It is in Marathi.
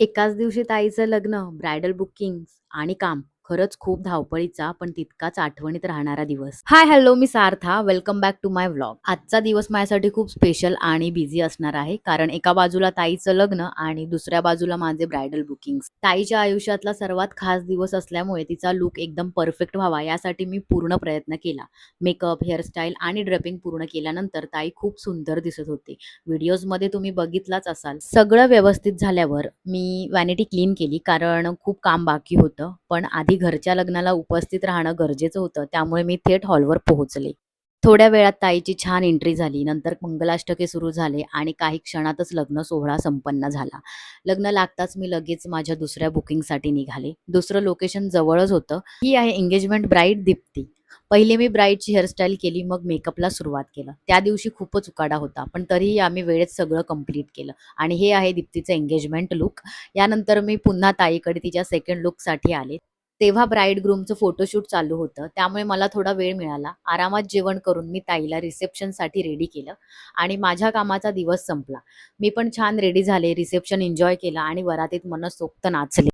एकाच दिवशी ताईचं लग्न, ब्रायडल बुकिंग्स आणि काम. खरंच खूप धावपळीचा पण तितकाच आठवणीत राहणारा दिवस. हाय, हॅलो, मी Sartha. Welcome back to my vlog. आजचा दिवस माझ्यासाठी खूप स्पेशल आणि बिझी असणार आहे. कारण एका बाजूला ताईचं लग्न आणि दुसऱ्या बाजूला माझे ब्रायडल बुकिंग्स. ताईच्या आयुष्यातला सर्वात खास दिवस असल्यामुळे तिचा लूक एकदम परफेक्ट व्हावा यासाठी मी पूर्ण प्रयत्न केला. मेकअप, हेअरस्टाईल आणि ड्रेपिंग पूर्ण केल्यानंतर ताई खूप सुंदर दिसत होती. व्हिडिओजमध्ये तुम्ही बघितलाच असाल. सगळं व्यवस्थित झाल्यावर मी व्हॅनिटी क्लीन केली कारण खूप काम बाकी होतं. पण आधी घरच्या लग्नाला उपस्थित राहणं गरजेचं होतं. त्यामुळे मी थेट हॉलवर पोहोचले. थोड्या वेळात ताईची छान एंट्री झाली. नंतर मंगलाष्टके सुरू झाले आणि काही क्षणातच लग्न सोहळा संपन्न झाला. लग्न लागताच मी लगेच माझ्या दुसऱ्या बुकिंगसाठी निघाले. दुसरं लोकेशन जवळच होतं. ही आहे एंगेजमेंट ब्राईड दीप्ती. पहिले मी ब्राईडची हेअरस्टाईल केली, मग मेकअपला सुरुवात केलं. त्या दिवशी खूपच उकाडा होता, पण तरीही आम्ही वेळेत सगळं कंप्लीट केलं. आणि हे आहे दीप्तीचं एंगेजमेंट लूक. यानंतर मी पुन्हा ताईकडे तिच्या सेकंड लूकसाठी आले. तेव्हा ब्राईड ग्रूमचं फोटोशूट चालू होतं, त्यामुळे मला थोडा वेळ मिळाला. आरामात जेवण करून मी ताईला रिसेप्शनसाठी रेडी केलं आणि माझ्या कामाचा दिवस संपला. मी पण छान रेडी झाले, रिसेप्शन एन्जॉय केला आणि वरातीत मनसोक्त नाचले.